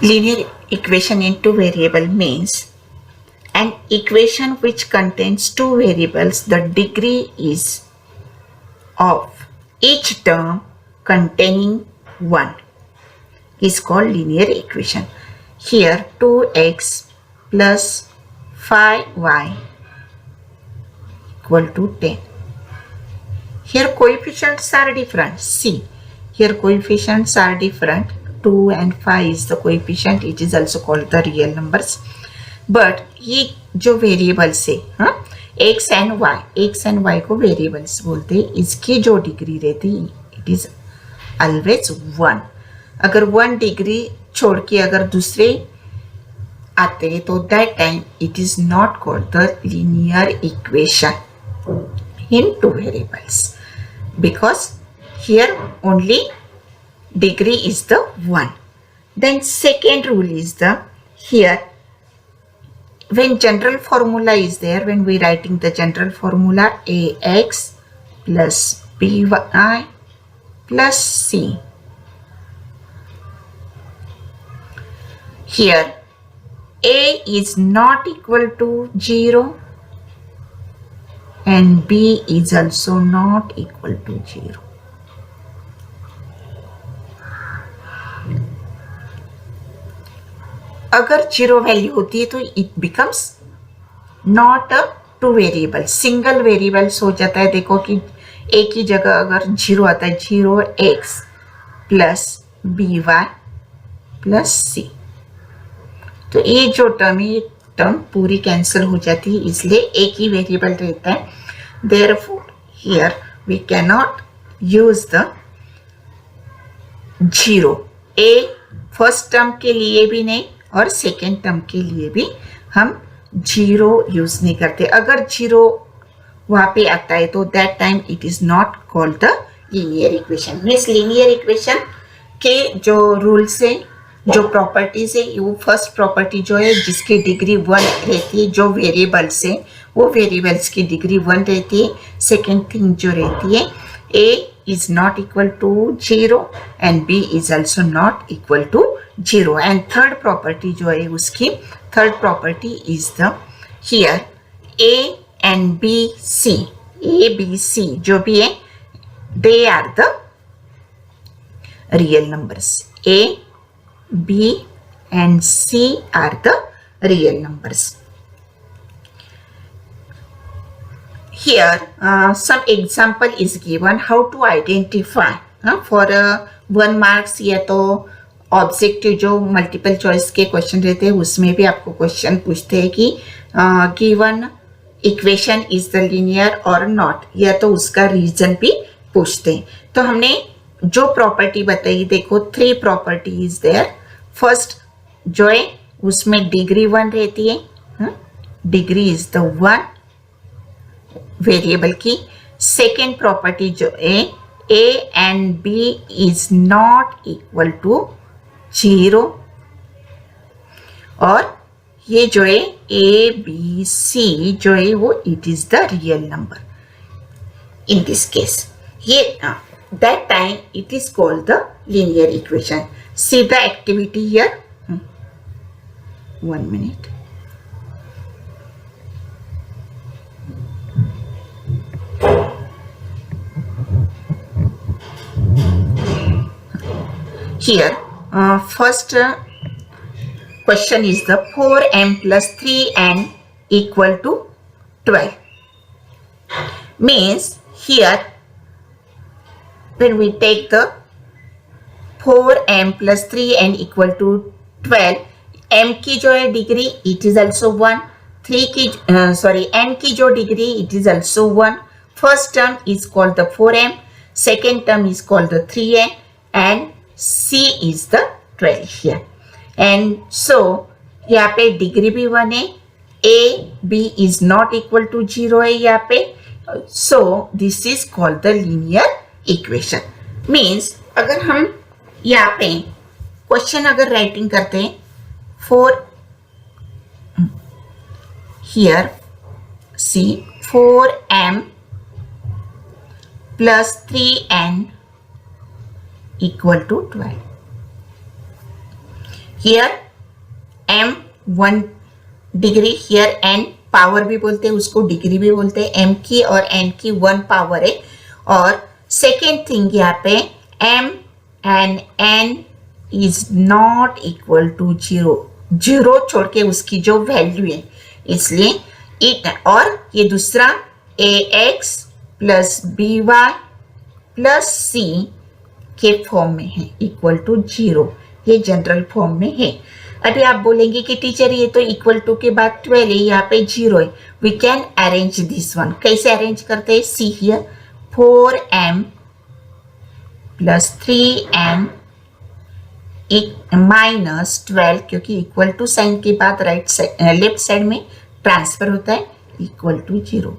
Linear equation in two variable means an equation which contains two variables. The degree is of each term containing 1 is called linear equation. Here 2x plus 5y equal to 10. Here coefficients are different. See, here coefficients are different. 2 and 5 is the coefficient. It is also called the real numbers. But ये जो variables है, हाँ, x and y को variables बोलते हैं. इसकी जो degree रहती है, इट इज ऑलवेज 1. अगर 1 डिग्री छोड़ के अगर दूसरे आते हैं तो that time it is not called the linear equation in two variables, because here only degree is the 1. Then second rule is the, here when general formula is there, when we writing the general formula ax plus by plus c, here a is not equal to 0 and b is also not equal to 0. अगर 0 value होती है तो it becomes not a two variable, single variables हो जाता है. देखो कि a की जगह अगर 0 आता है, 0x plus by plus c, तो ये जो टर्म है, ये टर्म पूरी कैंसिल हो जाती है, इसलिए एक ही वेरिएबल रहता है. Therefore here we can not use the 0. A first term के लिए भी नहीं और सेकेंड टर्म के लिए भी हम 0 यूज नहीं करते. अगर 0 वहां पे आता है तो that time it is not called the linear equation. Means linear equation के जो रूल्स है, जो प्रॉपर्टीज है, वो फर्स्ट प्रॉपर्टी जो है जिसकी डिग्री 1 रहती है, जो वेरिएबल्स है वो वेरिएबल्स की डिग्री 1 रहती है. सेकेंड थिंग जो रहती है, a is not equal to 0 and b is also not equal to 0. and third property जो है उसकी third property is the, here a and b c, a b c जो भी है, they are the real numbers. a b and c are the real numbers. Here some example is given how to identify for 1 marks. या तो objective जो multiple choice के question रहते हैं उसमें भी आपको क्वेश्चन पूछते हैं कि given equation is the linear और नॉट, या तो उसका रीजन भी पूछते हैं. तो हमने जो प्रॉपर्टी बताई, देखो 3 प्रॉपर्टी इज देयर. फर्स्ट जो है उसमें डिग्री 1 रहती है, डिग्री इज द 1 वेरिएबल की. सेकेंड प्रॉपर्टी जो है a and b is not equal to 0, और ये जो है a b c जो है वो it is the real number. In this case ये that time it is called the linear equation. See the activity here. 1 minute. Here first question is the 4m plus 3n equal to 12. Means here when we take the 4m plus 3n equal to 12, m की जो है degree it is also 1, 3 की n की जो degree it is also 1. First term is called the 4m, second term is called the 3n, and c is the 12 here. And so यहाँ पे degree भी 1 है, a b is not equal to 0 है यहाँ पे. So this is called the linear equation. Means अगर हम यहाँ पे क्वेश्चन अगर राइटिंग करते हैं, for here see 4m plus 3n equal to 12. Here m 1 degree, here n power भी बोलते हैं उसको, डिग्री भी बोलते हैं, m की और n की 1 पावर है। और सेकेंड थिंग यहाँ पे m and n is not equal to 0, 0 छोड़ के उसकी जो वैल्यू है, इसलिए इट, और ये दूसरा ax plus by plus c के फॉर्म में है इक्वल टू 0, ये जनरल फॉर्म में है। अभी आप बोलेंगे कि टीचर ये तो इक्वल टू के बाद 12 है, यहाँ पे 0 है। We can arrange this one, कैसे अरेंज करते हैं? See here 4m plus 3n minus 12, क्योंकि इक्वल टू साइन के बाद राइट साइड लेफ्ट साइड में ट्रांसफर होता है, इक्वल टू 0।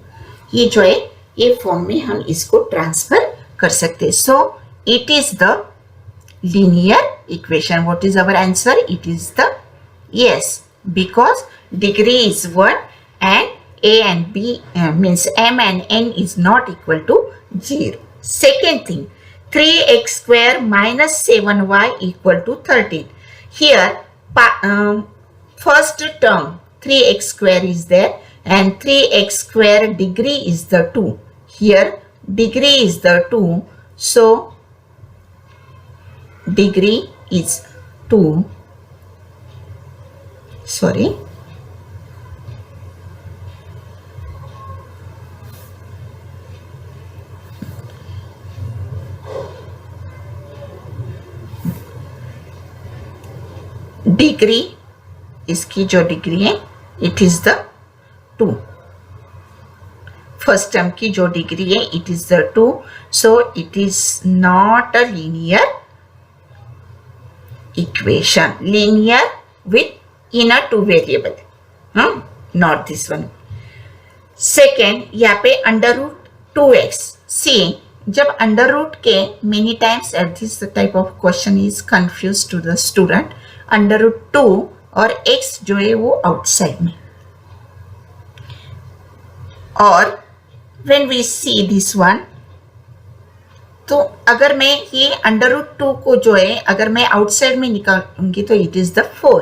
ये जो है ये फॉर्म में हम इसको ट्रांसफर कर सकते हैं। So it is the linear equation. What is our answer? It is the yes, because degree is 1 and a and b means m and n is not equal to 0. Second thing, 3x square minus 7y equal to 13. Here first term 3x square is there and 3x square degree is the 2. Here degree is the 2, so degree is 2, sorry, degree, इसकी जो degree है it is the 2, first term की जो degree है it is the 2, so it is not a linear equation, linear with inner 2 variable, not this one. Second, यहाँ पे under root 2x, see जब under root के many times this type of question is confuse to the student, under root 2 और x जो है वो outside में, और when we see this one, तो अगर मैं ये अंडर रूट 2 को जो है अगर मैं आउटसाइड में निकालूंगी तो it is the 4,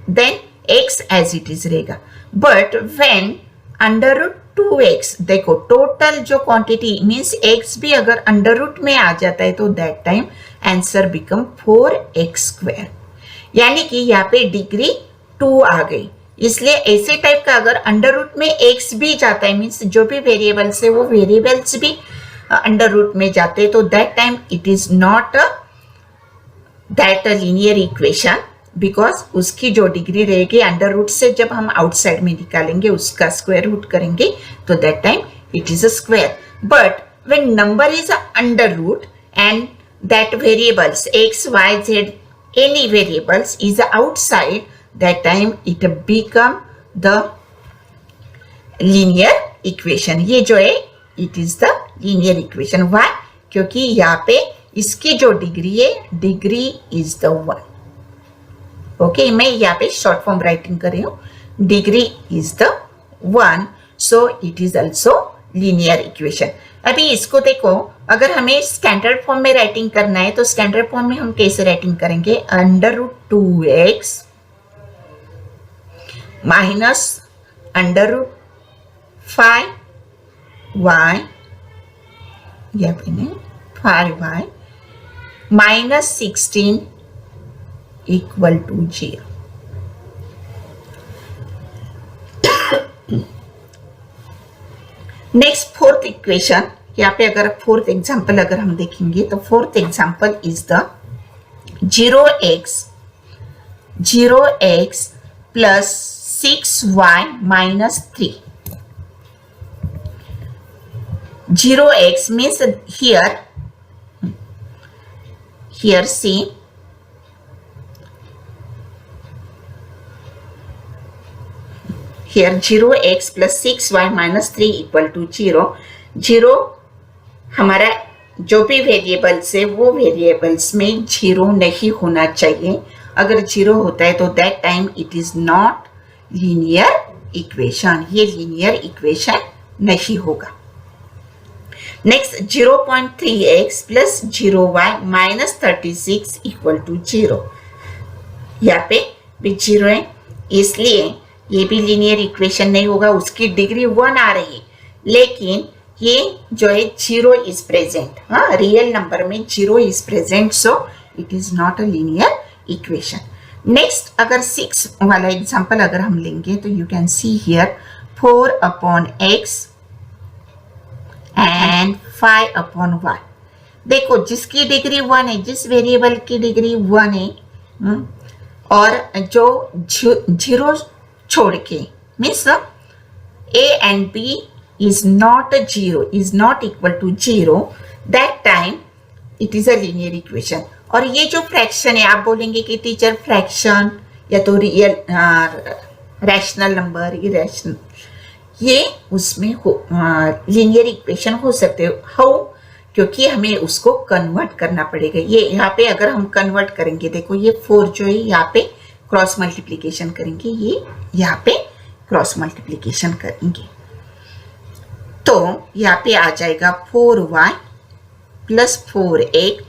then x as it is रहेगा। But when under root 2x, देखो टोटल जो क्वांटिटी मीन्स x भी अगर अंडर रूट में आ जाता है तो that time answer become 4x square, यानी कि यहाँ पे डिग्री 2 आ गई। इसलिए ऐसे टाइप का अगर अंडर रूट में x भी जाता है मीन्स जो भी वेरिएबल्स है वो वेरिएबल्स भी अंडर रूट में जाते, तो that time it is not that a linear equation, because उसकी जो डिग्री रहेगी अंडर रूट से जब हम आउटसाइड में निकालेंगे उसका स्क्वायर रूट करेंगे तो that time it is a square. But when number is under root and that variables x y z any variables is outside, that time it become the linear equation। ये जो है it is the linear equation। why? क्योंकि यहाँ पे इसकी जो degree है degree is the 1। Okay, मैं यहाँ पे शॉर्ट फॉर्म राइटिंग कर रही हूँ, degree is the 1, so it is also linear equation. अभी इसको देखो, अगर हमें स्टैंडर्ड फॉर्म में राइटिंग करना है तो स्टैंडर्ड फॉर्म में हम कैसे राइटिंग करेंगे? Under root 2x minus under root 5y, या फिर 5y minus 16 equal to 0। Next fourth equation, यहाँ पे अगर फोर्थ एग्जाम्पल अगर हम देखेंगे तो fourth example is the 0x plus 6y minus 3। 0x means here see, here 0x plus 6y minus 3 equal to 0। 0 हमारा जो भी वेरिएबल्स है वो वेरिएबल्स में 0 नहीं होना चाहिए। अगर 0 होता है तो that time it is not linear equation, ये लीनियर इक्वेशन नहीं होगा। Next 0.3x plus 0y minus 36 equal to 0। यहाँ पे भी 0 है, इसलिए ये भी लीनियर इक्वेशन नहीं होगा, उसकी डिग्री 1 आ रही है, लेकिन ये जो है 0 इज प्रेजेंट, हाँ रियल नंबर में 0 is present, so it is not a linear equation. Next अगर 6 वाला एग्जांपल अगर हम लेंगे तो you can see here 4/x and 5/y. देखो जिसकी डिग्री 1 है, जिस वेरिएबल की डिग्री 1 है, और जो 0 छोड़ के means a and b is not 0, is not equal to 0, that time it is a linear equation. और ये जो फ्रैक्शन है, आप बोलेंगे कि टीचर फ्रैक्शन या तो रियल रैशनल नंबर, इरेशनल, ये उसमें लीनियर इक्वेशन हो सकते हो, क्योंकि हमें उसको कन्वर्ट करना पड़ेगा. ये यहाँ पे अगर हम कन्वर्ट करेंगे, देखो ये 4 जो है यहाँ पे क्रॉस मल्टीप्लीकेशन करेंगे, ये यहाँ पे क्रॉस मल्टीप्लीकेशन करेंगे, तो यहाँ पे आ जाएगा 4y plus 4x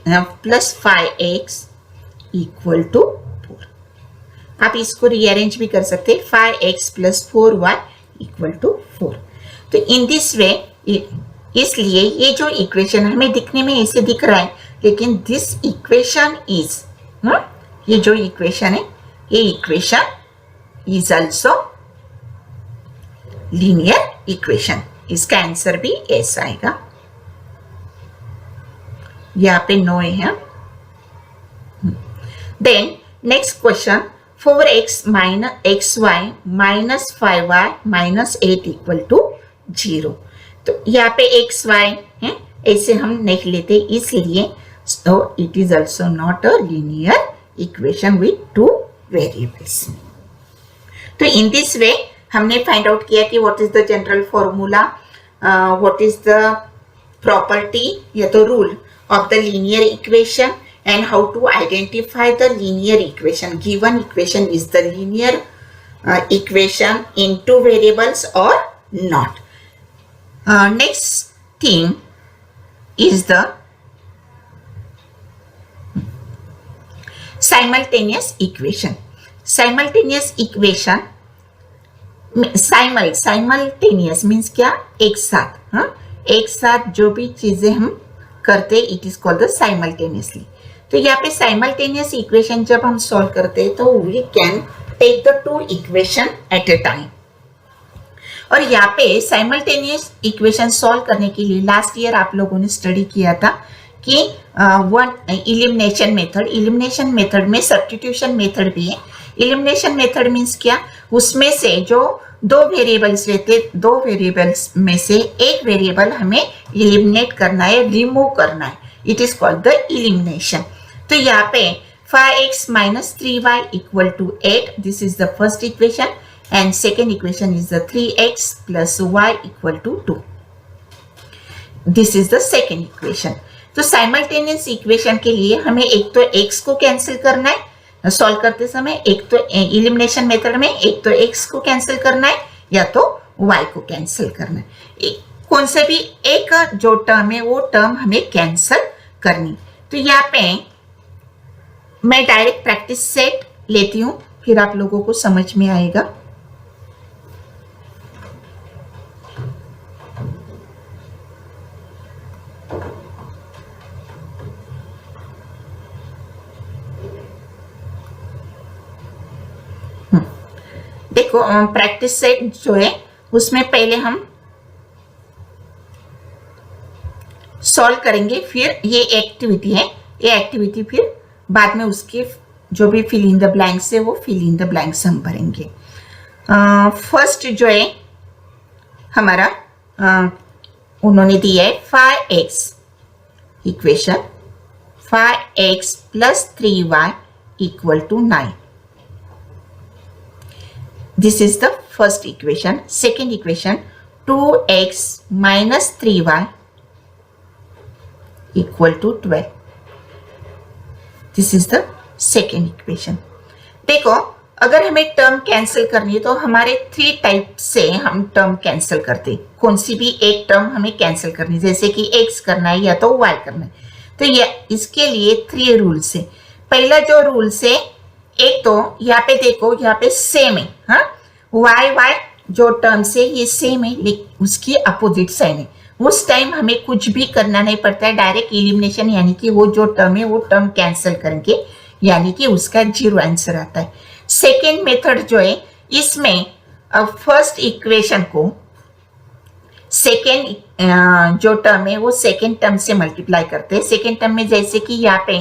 plus 5x equal to 4. आप इसको रीअरेंज भी कर सकते हैं, 5x plus 4y equal to 4. तो इन दिस वे, इसलिए ये जो इक्वेशन हमें दिखने में ऐसे दिख रहा है, लेकिन दिस इक्वेशन इज, ये जो इक्वेशन है, ये equation is also linear equation. इसका आंसर भी ऐसा आएगा. यहाँ पे नो है. Then next question, 4x minus xy minus 5y minus 8 equal to 0. तो यहाँ पे xy है, ऐसे हम नहीं लेते, इसलिए so it is also not a linear equation with two variables. तो in this way हमने फाइंड आउट किया कि what is the general formula, what is the property या तो rule of the linear equation, and how to identify the linear equation. Given equation is the linear equation in two variables or not. Next thing is the simultaneous equation. Simultaneous equation, simultaneous means क्या, एक साथ, हाँ एक साथ जो भी चीजें हम करते, it is called the simultaneously. तो यहाँ पे साइमल्टेनियस इक्वेशन जब हम सॉल्व करते हैं तो we can take the two equation at a time. और यहाँ पे साइमल्टेनियस इक्वेशन सॉल्व करने के लिए लास्ट ईयर आप लोगों ने स्टडी किया था कि one elimination method, elimination method में सब्स्टिट्यूशन मेथड भी है. इलिमिनेशन मेथड मीन्स क्या, उसमें से जो दो वेरिएबल्स रहते, दो वेरिएबल्स में से एक वेरिएबल हमें इलिमिनेट करना है, रिमूव करना है, it is called the elimination. तो यहाँ पे 5x minus 3y equal to 8, this is the first equation, and second equation is the 3x plus y equal to 2. This is the second equation. तो simultaneous equation के लिए हमें एक तो x को कैंसिल करना है सॉल्व करते समय, एक तो इलिमिनेशन मेथड में एक तो x को कैंसिल करना है या तो y को कैंसिल करना है. कौन से भी एक जो टर्म है वो टर्म हमें कैंसिल करनी. तो यहाँ पे मैं डायरेक्ट प्रैक्टिस सेट लेती हूँ, फिर आप लोगों को समझ में आएगा. देखो प्रैक्टिस सेट जो है उसमें पहले हम सॉल्व करेंगे, फिर ये एक्टिविटी है, ये एक्टिविटी फिर बाद में उसके जो भी फिल इन द ब्लैंक्स है वो फिल इन द ब्लैंक्स हम भरेंगे. फर्स्ट जो है हमारा उन्होंने दिया है 5x equation, 5x plus 3y equal to 9. This is the first equation. Second equation, 2x minus 3y equal to 12. This is the second equation. देखो अगर हमें टर्म कैंसिल करनी है तो हमारे 3 टाइप से हम टर्म कैंसिल करते हैं. कौन सी भी एक टर्म हमें कैंसिल करनी है, जैसे कि x करना है या तो y करना है. तो ये इसके लिए 3 रूल्स है. पहला जो रूल्स है, एक तो यहाँ पे देखो, यहाँ पे सेम है, हाँ, वाई वाई जो टर्म से ये सेम है लेकिन उसकी अपोजिट साइन है। उस टाइम हमें कुछ भी करना नहीं पड़ता है, डायरेक्ट एलिमिनेशन, यानी कि वो जो टर्म है वो टर्म कैंसिल करेंगे, यानी कि उसका 0 आंसर आता है। सेकेंड मेथड जो है, इसमें फर्स्ट इक्वेशन को सेकेंड जो टर्म है वो सेकेंड टर्म से मल्टीप्लाई करते हैं। सेकेंड टर्म में जैसे कि यहाँ पे,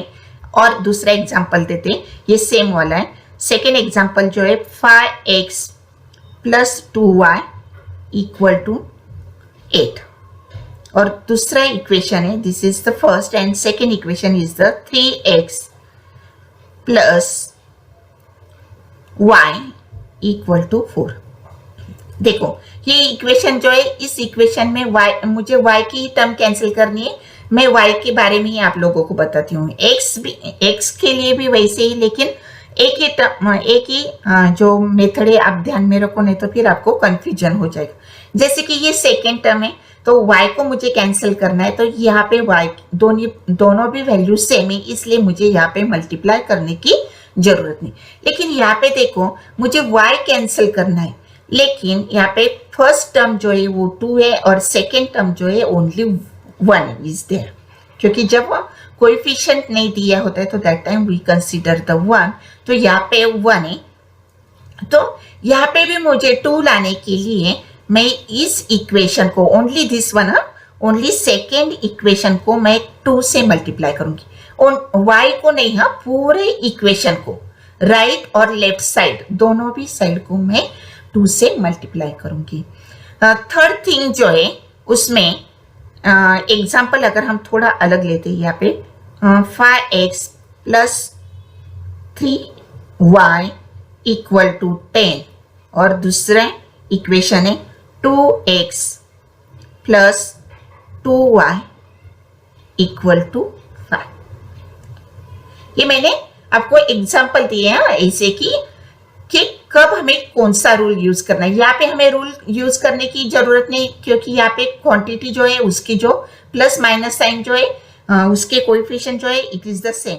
और दूसरा एग्जांपल देते हैं, ये सेम वाला है। सेकेंड एग्जांपल जो है 5x plus 2y equal to 8, और दूसरा इक्वेशन है, this is the first and second equation is the 3x plus y equal to 4। देखो ये इक्वेशन जो है, इस इक्वेशन में y, मुझे y की टर्म कैंसिल करनी है, मैं y के बारे में ही आप लोगों को बताती हूँ। x के लिए भी वैसे ही, लेकिन एक ही जो मेथड है आप ध्यान में रखो, नहीं तो फिर आपको कंफ्यूजन हो जाएगा। जैसे कि ये सेकेंड टर्म है तो y को मुझे कैंसिल करना है, तो यहाँ पे y दोनों भी वैल्यू सेम है, इसलिए मुझे यहाँ पे मल्टीप्लाई करने की जरूरत नहीं। लेकिन यहाँ पे देखो, मुझे y कैंसिल करना है, लेकिन यहाँ पे फर्स्ट टर्म जो है वो 2 है और सेकेंड टर्म जो है ओनली 1 इज देयर, क्योंकि जब कोएफिशिएंट नहीं दिया होता है तो that time we consider the 1। तो यहाँ पे 1 है, तो यहाँ पे भी मुझे 2 लाने के लिए मैं इस इक्वेशन को, only this one, only second equation को मैं 2 से मल्टीप्लाई करूंगी, और y को नहीं, हाँ, पूरे इक्वेशन को, राइट और लेफ्ट साइड दोनों भी साइड को मैं 2 से मल्टीप्लाई करूंगी। थर्ड थिंग जो है उसमें एग्जाम्पल अगर हम थोड़ा अलग लेते हैं, यहाँ पे 5x plus 3y equal to 10, और दूसरा इक्वेशन है 2x plus 2y equal to 5। ये मैंने आपको एग्जाम्पल दिए हैं ऐसे कि कब हमें कौन सा रूल यूज करना है। यहाँ पे हमें रूल यूज करने की जरूरत नहीं, क्योंकि यहाँ पे क्वांटिटी जो है उसकी जो प्लस माइनस साइन जो है उसके कोएफिशिएंट जो है इट इज द सेम।